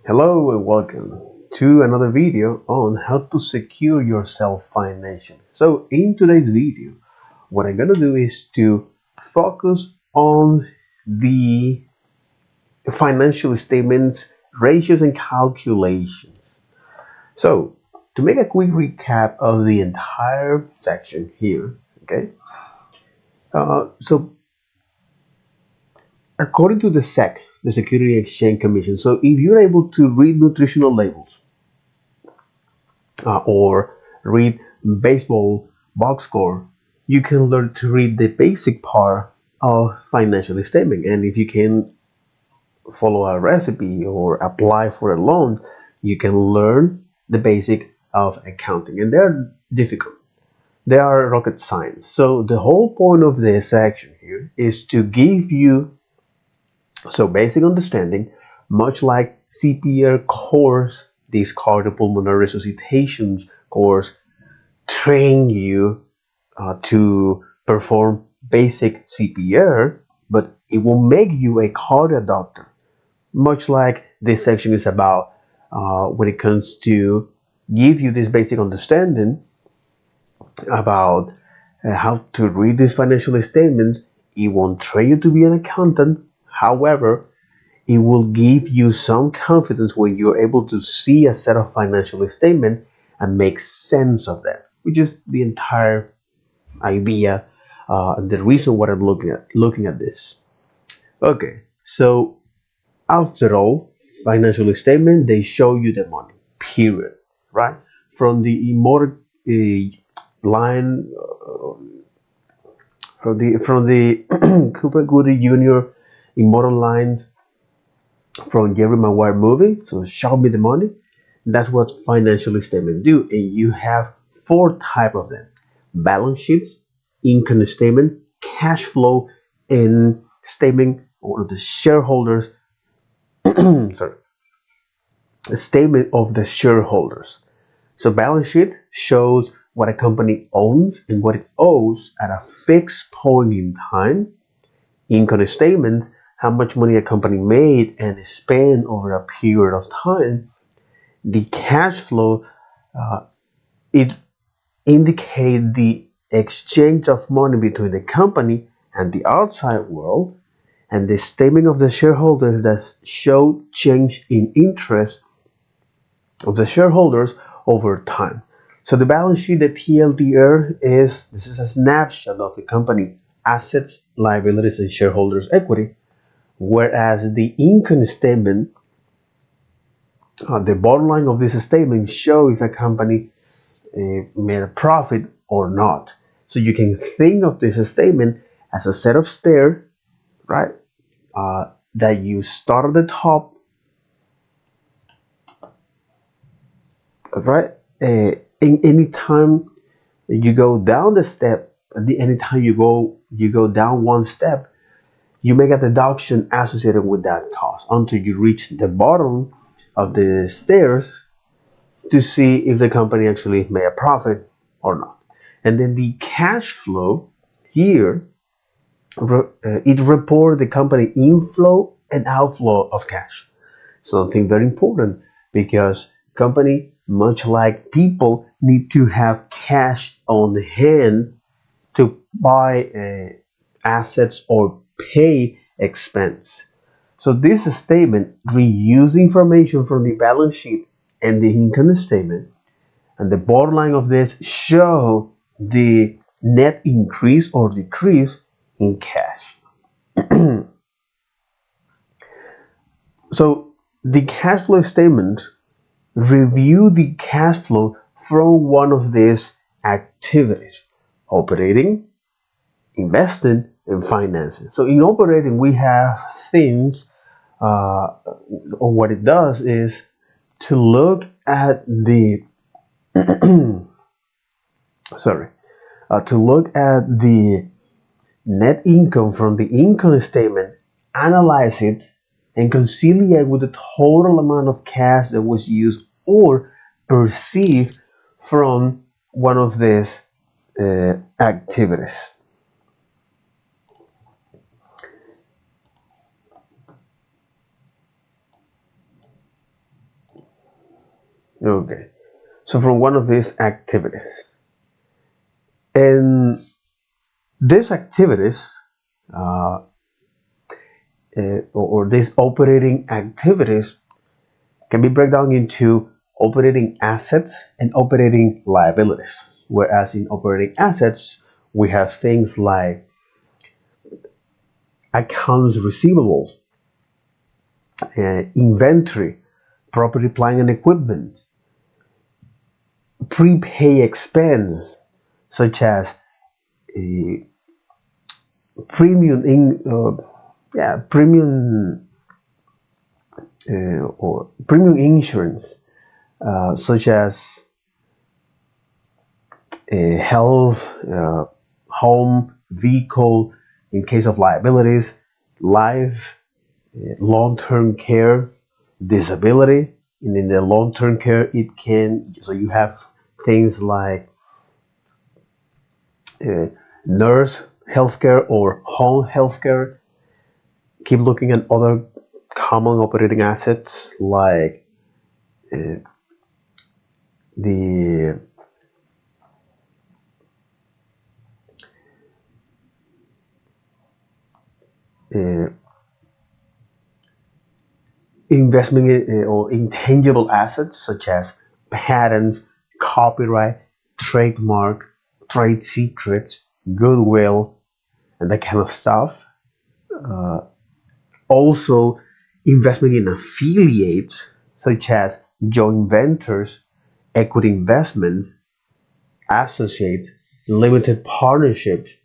Hello and welcome to another video on how to secure yourself financially. So in today's video, what I'm gonna do is to focus on the financial statements, ratios and calculations. So to make a quick recap of the entire section here, okay? So according to the SEC, the Security Exchange Commission, so if you're able to read nutritional labels, or read baseball box score, you can learn to read the basic part of financial statement. And if you can follow a recipe or apply for a loan, you can learn the basic of accounting. And they're difficult. They are rocket science. So the whole point of this section here is to give you basic understanding, much like CPR course, this cardiopulmonary resuscitations course train you to perform basic CPR, but it will make you a cardiac doctor, much like this section is about when it comes to give you this basic understanding about how to read these financial statements. It won't train you to be an accountant. However, it will give you some confidence when you're able to see a set of financial statement and make sense of that, which is the entire idea and the reason why I'm looking at this. Okay, so after all, financial statement, they show you the money, period, right? From the immortal line, from the Cooper Goody Jr. immortal lines from Jerry Maguire movie. So show me the money. That's what financial statements do, and you have four type of them: balance sheets, income statement, cash flow, and statement or the shareholders. Sorry, a statement of the shareholders. So balance sheet shows what a company owns and what it owes at a fixed point in time. Income statement, how much money a company made and spent over a period of time. The cash flow, it indicates the exchange of money between the company and the outside world, and the statement of the shareholders that show change in interest of the shareholders over time. So the balance sheet, the TLDR, this is a snapshot of the company assets, liabilities, and shareholders' equity, whereas the income statement, the bottom line of this statement, shows if a company made a profit or not. So you can think of this statement as a set of stairs, right? That you start at the top, right? In any time you go down the step, anytime you go down one step, you make a deduction associated with that cost until you reach the bottom of the stairs to see if the company actually made a profit or not. And then the cash flow here, it reports the company inflow and outflow of cash. Something very important, because company, much like people, need to have cash on hand to buy assets or pay expense. So this statement reuse information from the balance sheet and the income statement, and the bottom line of this show the net increase or decrease in cash. So the cash flow statement review the cash flow from one of these activities: operating, investing, and financing. So in operating, we have things, or what it does is to look at the sorry, to look at the net income from the income statement, analyze it, and conciliate with the total amount of cash that was used or perceived from one of these activities. Okay. So from one of these activities. And these activities, uh, or these operating activities, can be broken down into operating assets and operating liabilities. Whereas in operating assets, we have things like accounts receivable, inventory, property, plant, and equipment, prepay expense, such as uh, premium in premium or premium insurance, such as health, home, vehicle, in case of liabilities, life, long-term care, disability. And in the long-term care, it can, so you have things like nurse healthcare or home healthcare. Keep looking at other common operating assets like the uh, investment or intangible assets such as patents, copyright, trademark, trade secrets, goodwill, and that kind of stuff. Also, investment in affiliates such as joint ventures, equity investment, associate, limited partnerships,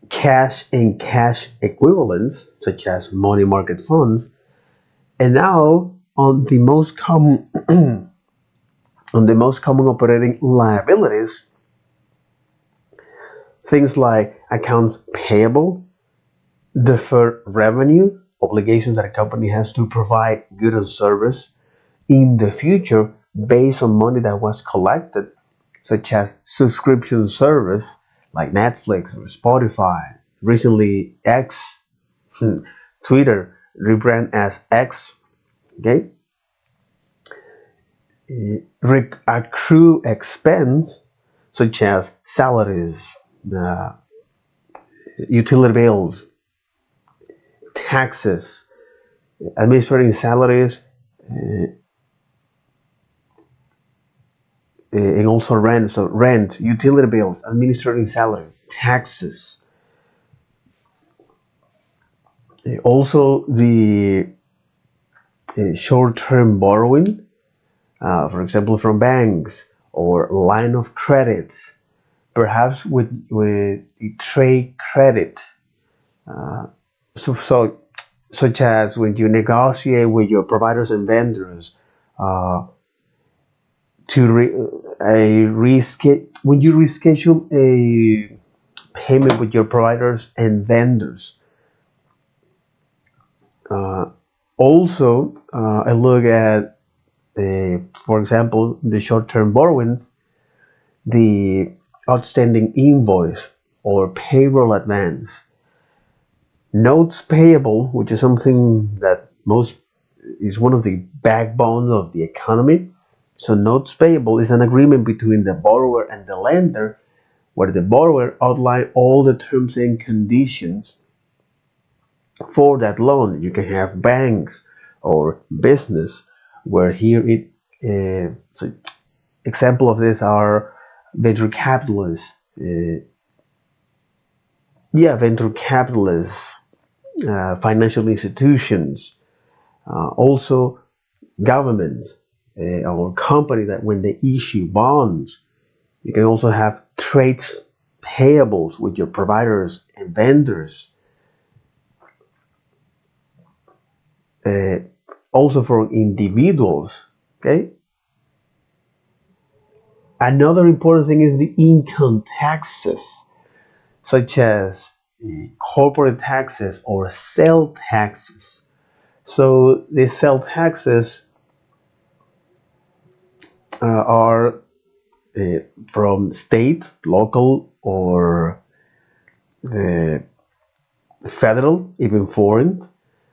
cash and cash equivalents such as money market funds, and now on the most common on the most common operating liabilities, things like accounts payable, deferred revenue, obligations that a company has to provide goods and service in the future based on money that was collected, such as subscription service like Netflix or Spotify. Recently, X, Twitter rebrand as X. Okay, accrue expense such as salaries, uh, utility bills, taxes, administrating salaries, and also rent. So rent, utility bills, administrating salary, taxes. Also the short-term borrowing, for example, from banks or line of credits, perhaps with trade credit. So such as when you negotiate with your providers and vendors uh, to when you reschedule a payment with your providers and vendors. Also, I look at for example, the short-term borrowings, the outstanding invoice or payroll advance, notes payable, which is something that most is one of the backbones of the economy. So notes payable is an agreement between the borrower and the lender where the borrower outline all the terms and conditions for that loan. You can have banks or business where here it so example of this are venture capitalists, venture capitalists, financial institutions, also governments or company that when they issue bonds. You can also have trades payables with your providers and vendors. Uh, Also for individuals. Okay. Another important thing is the income taxes, such as corporate taxes or sale taxes. So the sale taxes are from state, local, or federal, even foreign,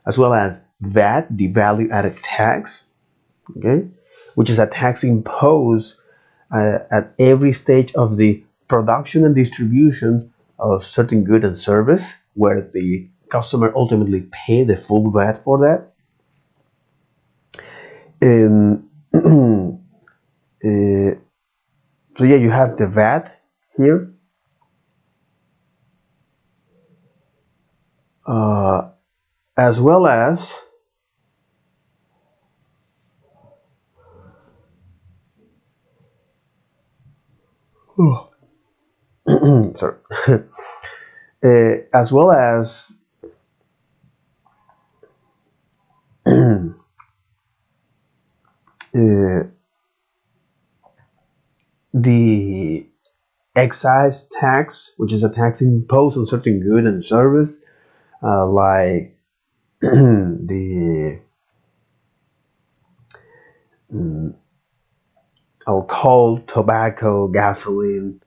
as well as VAT, the value added tax, okay, which is a tax imposed at every stage of the production and distribution of certain good and service, where the customer ultimately pay the full VAT for that. And so yeah, you have the VAT here, as well as sorry, as well as the excise tax, which is a tax imposed on certain good and service, like the alcohol, tobacco, gasoline,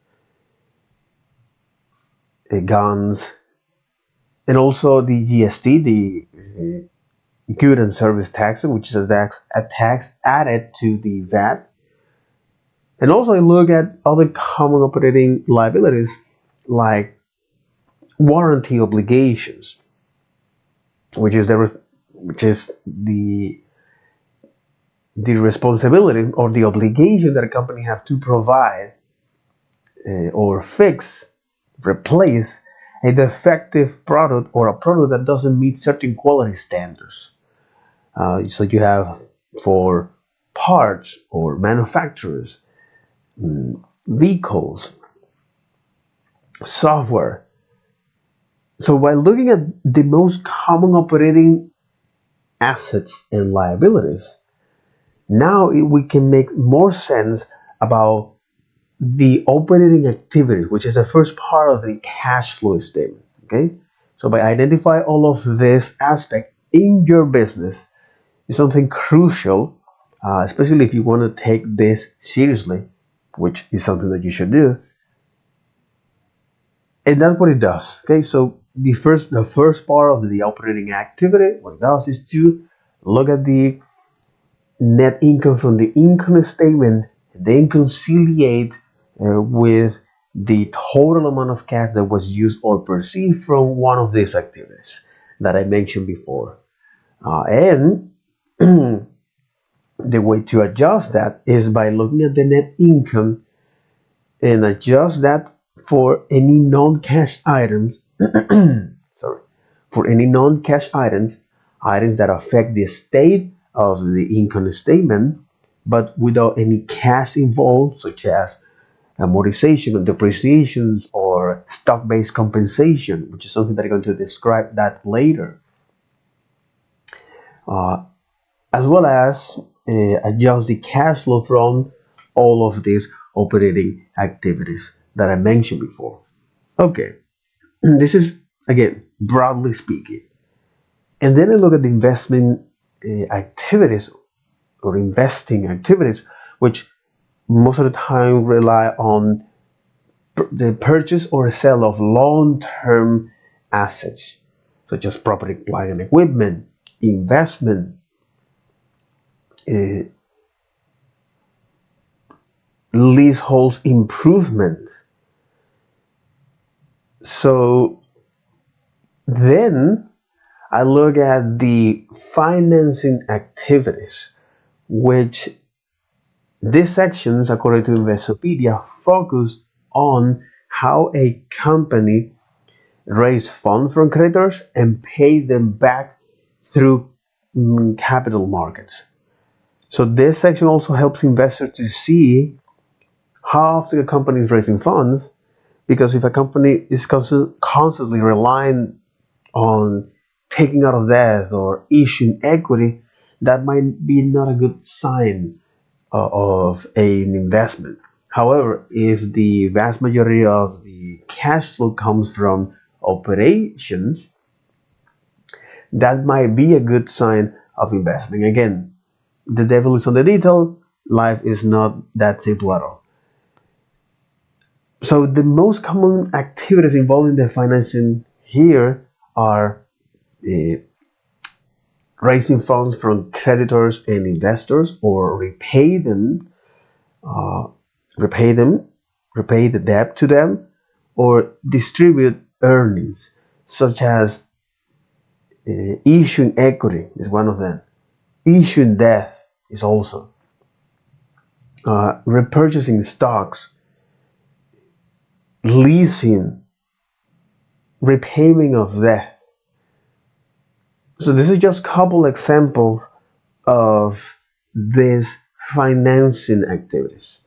guns, and also the GST, the good and service tax, which is a tax added to the VAT. And also I look at other common operating liabilities like warranty obligations, which is the responsibility or the obligation that a company has to provide or fix, replace a defective product or a product that doesn't meet certain quality standards. So you have for parts or manufacturers, vehicles, software. So by looking at the most common operating assets and liabilities, now we can make more sense about the operating activities, which is the first part of the cash flow statement. Okay, so by identify all of this aspect in your business is something crucial, especially if you want to take this seriously, which is something that you should do. And that's what it does. Okay, so the first part of the operating activity, what it does is to look at the net income from the income statement, then conciliate with the total amount of cash that was used or perceived from one of these activities that I mentioned before. And the way to adjust that is by looking at the net income and adjust that for any non-cash items. Sorry, for any non-cash items that affect the state of the income statement, but without any cash involved, such as amortization and depreciations or stock-based compensation, which is something that I'm going to describe that later, as well as adjust the cash flow from all of these operating activities that I mentioned before. Okay, this is again broadly speaking. And then I look at the investment activities or investing activities, which most of the time rely on the purchase or sale of long-term assets, such as property, plant, and equipment, investment, uh, leaseholds improvement. So then I look at the financing activities, which these sections, according to Investopedia, focus on how a company raises funds from creditors and pays them back through capital markets. So this section also helps investors to see how often a company is raising funds, because if a company is constantly relying on taking out of debt or issuing equity, that might be not a good sign of an investment. However, if the vast majority of the cash flow comes from operations, that might be a good sign of investment. Again, the devil is on the detail. Life is not that simple at all. So the most common activities involved in the financing here are raising funds from creditors and investors, or uh, repay them, repay the debt to them, or distribute earnings, such as issuing equity is one of them. Issuing debt is also repurchasing stocks, leasing, repayment of debt. So this is just a couple examples of these financing activities.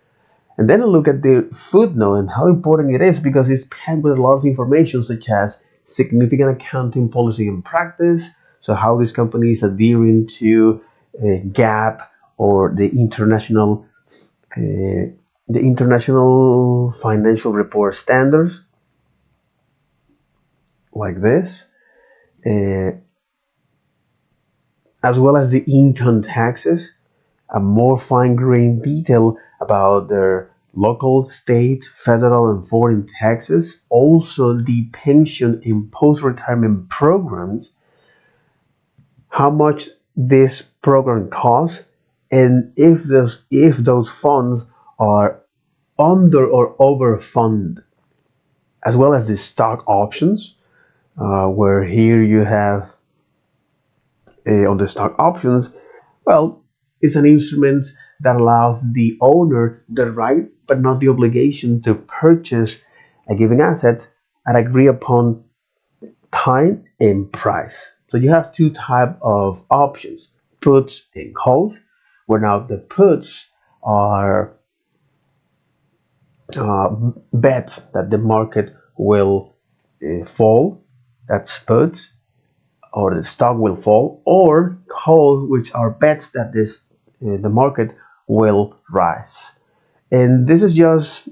And then I look at the footnote and how important it is, because it's packed with a lot of information, such as significant accounting policy and practice. So how this company is adhering to GAAP, or the international financial report standards, like this, uh, as well as the income taxes, a more fine-grained detail about their local, state, federal, and foreign taxes, also the pension and post-retirement programs, how much this program costs, and if those funds are under or overfunded, as well as the stock options, where here you have on the stock options, well, it's an instrument that allows the owner the right but not the obligation to purchase a given asset at agreed upon time and price. So you have two types of options: puts and calls, where now the puts are bets that the market will fall, that's puts, or the stock will fall, or calls, which are bets that the market will rise. And this is just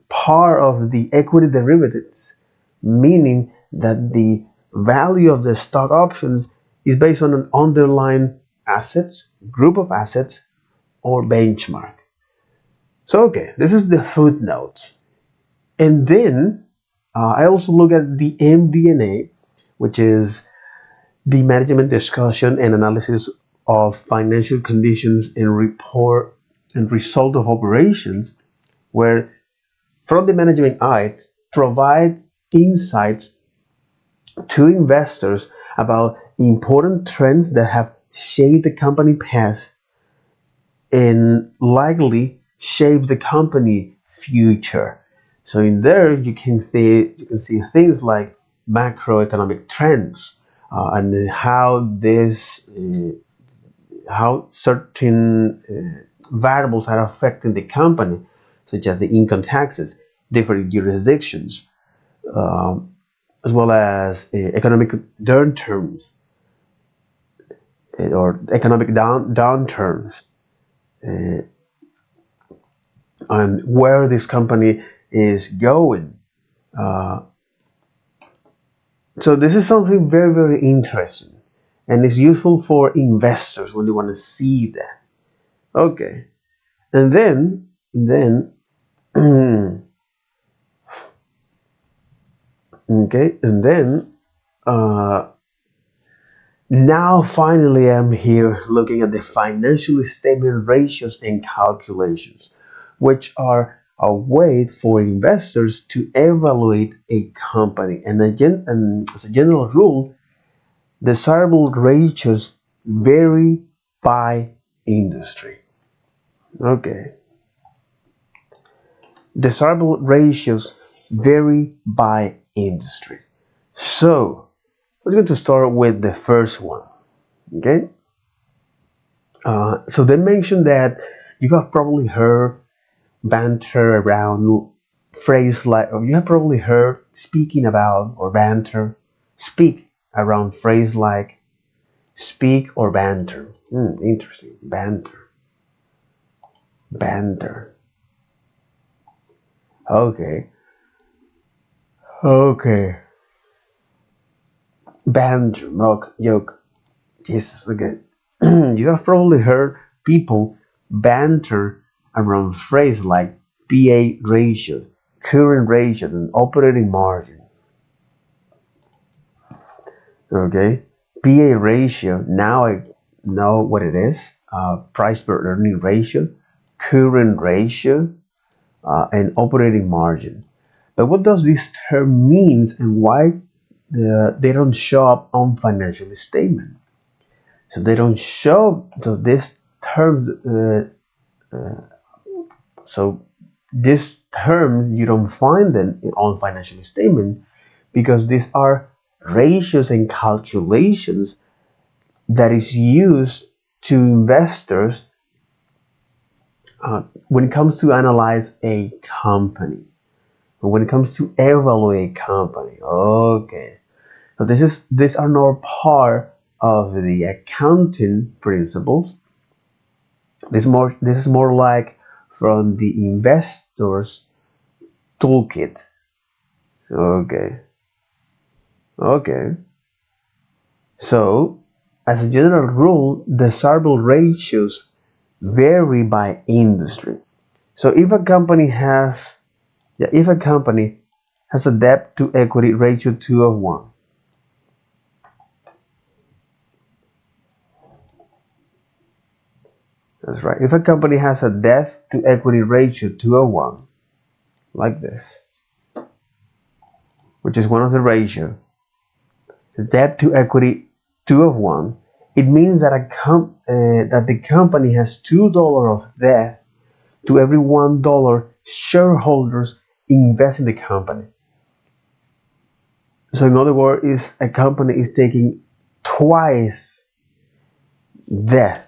part of the equity derivatives, meaning that the value of the stock options is based on an underlying assets, group of assets, or benchmark. So okay, this is the footnotes. And then I also look at the MD&A, which is the management discussion and analysis of financial conditions and report and result of operations, where from the management eye provide insights to investors about important trends that have shaped the company path and likely shape the company future. So in there you can see things like macroeconomic trends, and how certain variables are affecting the company, such as the income taxes, different jurisdictions, um, as well as economic downturns, or economic downturns, uh, and where this company is going. Uh, so this is something very, very interesting, and it's useful for investors when they want to see that. Okay, and then okay, and then uh, now finally I'm here looking at the financial statement ratios and calculations, which are a way for investors to evaluate a company. And as a general rule, desirable ratios vary by industry. Okay. Desirable ratios vary by industry. So let's going to start with the first one. Okay. So they mentioned that you have probably heard banter around phrase like, or you have probably heard speaking about or banter, speak around phrase like speak or banter. Interesting. Banter. Banter. Okay. Okay. Banter. Joke. Jesus, again. You have probably heard people banter around phrases like PA ratio, current ratio, and operating margin. Okay? PA ratio, now I know what it is. Price per earning ratio, current ratio, and operating margin. But what does this term means and why they don't show up on financial statement? So they don't show. So this term. So this term you don't find them on financial statement because these are ratios and calculations that is used to investors when it comes to analyze a company, when it comes to evaluate a company. Okay, so these are not part of the accounting principles. This is more like from the investors toolkit. Okay, okay. So as a general rule, desirable ratios vary by industry. So if a company has a debt to equity ratio 2 of 1, that's right. If a company has a debt to equity ratio 2 of 1, like this, which is one of the ratio, the debt to equity 2 of 1, it means that that the company has $2 of debt to every $1 shareholders invest in the company. So in other words, a company is taking twice debt.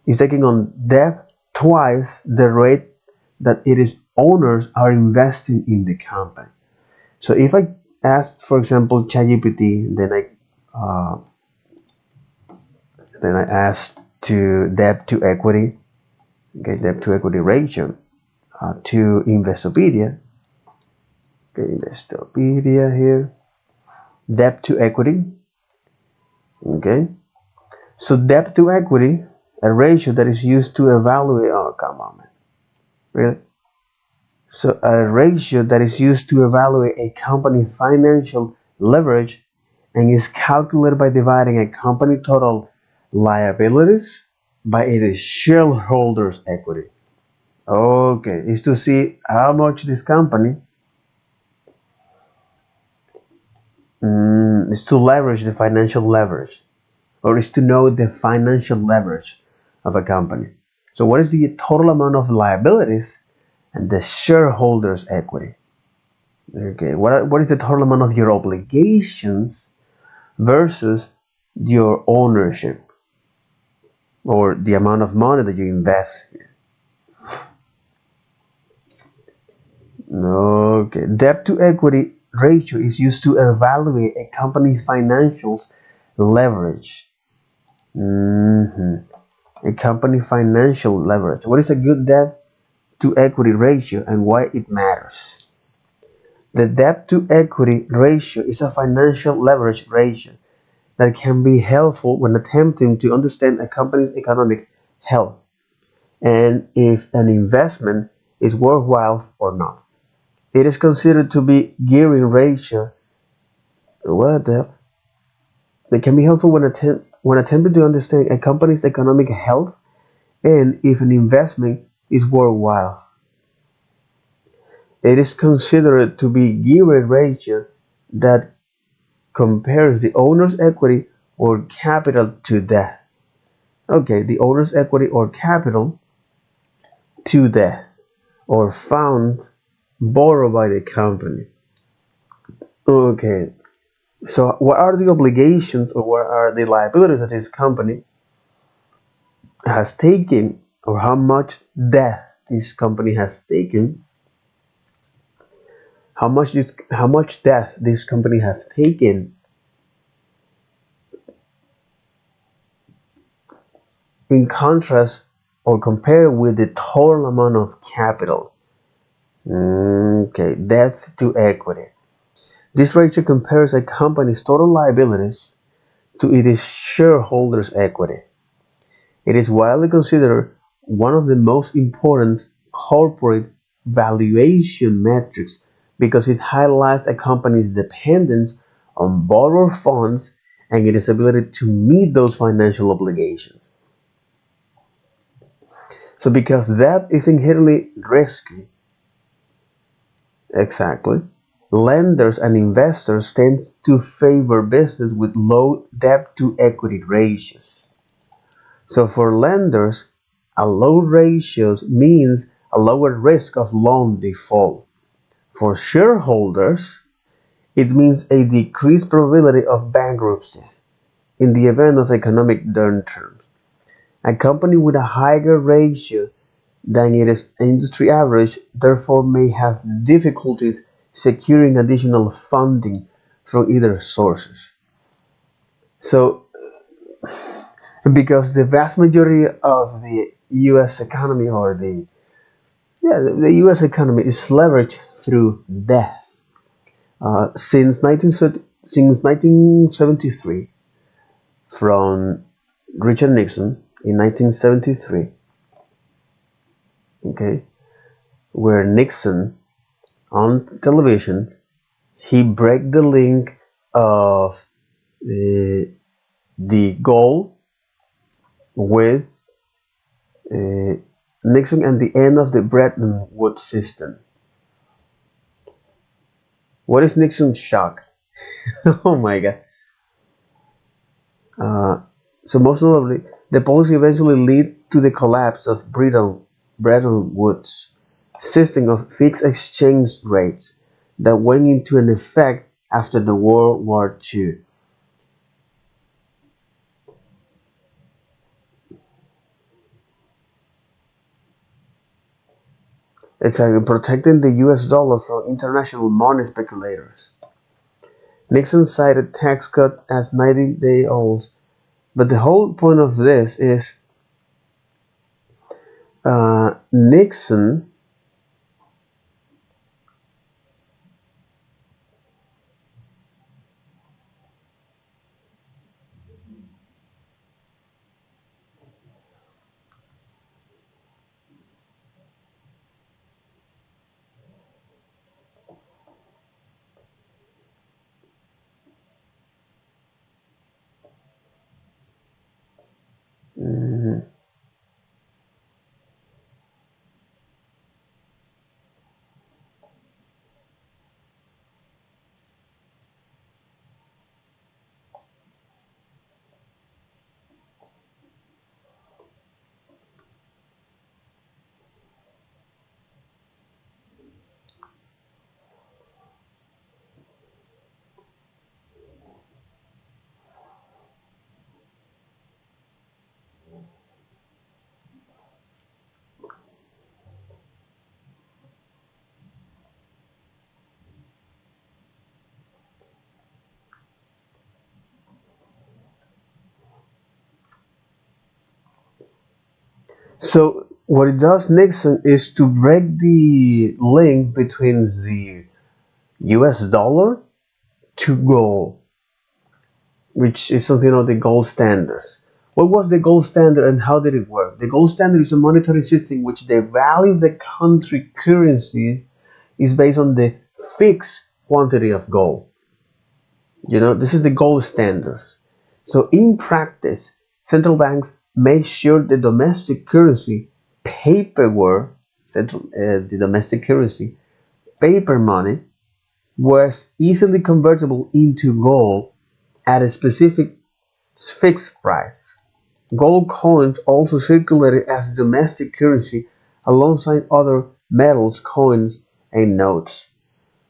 It's taking on debt twice the rate that its owners are investing in the company. So if I ask, for example, ChatGPT, then I ask to debt to equity, okay, debt to equity ratio to Investopedia. Okay, Investopedia here, debt to equity. Okay, so debt to equity, a ratio that is used to evaluate. Oh, come on, man, really? So a ratio that is used to evaluate a company's financial leverage and is calculated by dividing a company total liabilities by its shareholders' equity. Okay, is to see how much this company is to leverage the financial leverage, or is to know the financial leverage of a company. So what is the total amount of liabilities and the shareholders' equity? Okay, what is the total amount of your obligations versus your ownership, or the amount of money that you invest here? Okay, debt to equity ratio is used to evaluate a company's financials leverage. A company financial leverage. What is a good debt to equity ratio and why it matters? The debt to equity ratio is a financial leverage ratio that can be helpful when attempting to understand a company's economic health and if an investment is worthwhile or not. It is considered to be gearing ratio. What the? They can be helpful when attempting to understand a company's economic health and if an investment is worthwhile. It is considered to be gearing ratio that compares the owner's equity or capital to debt. Okay, the owner's equity or capital to debt or funds borrowed by the company. Okay, so what are the obligations or what are the liabilities that this company has taken, or how much debt this company has taken, how much debt this company has taken in contrast or compared with the total amount of capital. Okay, debt to equity. This ratio compares a company's total liabilities to its shareholders' equity. It is widely considered one of the most important corporate valuation metrics because it highlights a company's dependence on borrowed funds and its ability to meet those financial obligations. So because debt is inherently risky, exactly, lenders and investors tend to favor business with low debt to equity ratios. So for lenders, a low ratio means a lower risk of loan default. For shareholders, it means a decreased probability of bankruptcy in the event of economic downturns. A company with a higher ratio than its industry average therefore may have difficulties securing additional funding from either sources. So, because the vast majority of the U.S. economy, or the U.S. economy is leveraged through debt. Since 1973, from Richard Nixon in 1973, okay, where Nixon on television he break the link of the goal with uh, Nixon and the end of the Bretton Woods system. What is Nixon's shock? Oh my God! So most notably, the policy eventually led to the collapse of Bretton Woods system of fixed exchange rates that went into an effect after the World War II. It's protecting the US dollar from international money speculators. Nixon cited tax cut as 90-day olds, but the whole point of this is Nixon. Mhm. So what it does, Nixon, is to break the link between the US dollar to gold, which is something of the gold standards. What was the gold standard and how did it work? The gold standard is a monetary system in which the value of the country currency is based on the fixed quantity of gold. This is the gold standards. So in practice, central banks make sure the domestic currency, paperwork, the domestic currency, paper money, was easily convertible into gold at a specific fixed price. Gold coins also circulated as domestic currency alongside other metals, coins, and notes.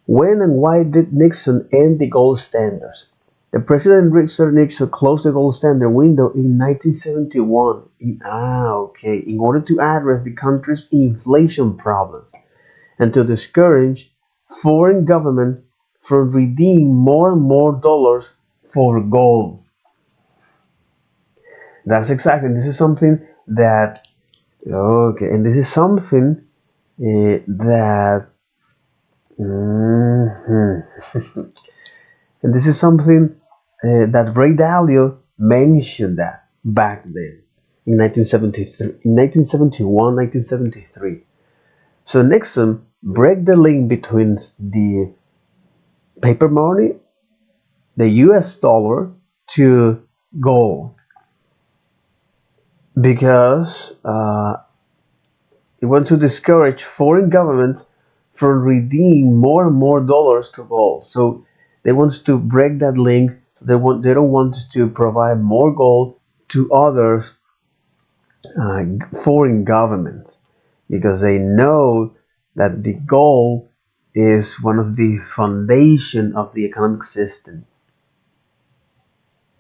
When and why did Nixon end the gold standards? The President Richard Nixon closed the gold standard window in 1971 in order to address the country's inflation problems and to discourage foreign governments from redeeming more and more dollars for gold. That's exactly. This is something that and this is something that mhm. And this is something that Ray Dalio mentioned that back then in 1973, in 1971, 1973. So Nixon break the link between the paper money, the US dollar, to gold because it wants to discourage foreign governments from redeeming more and more dollars to gold. So they want to break that link. So they don't want to provide more gold to other foreign governments because they know that the gold is one of the foundation of the economic system.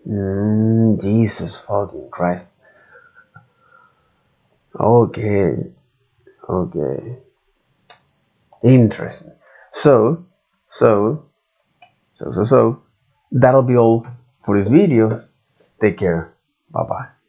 Jesus fucking Christ. Okay, okay, interesting. So, so, so, that'll be all for this video. Take care. Bye bye.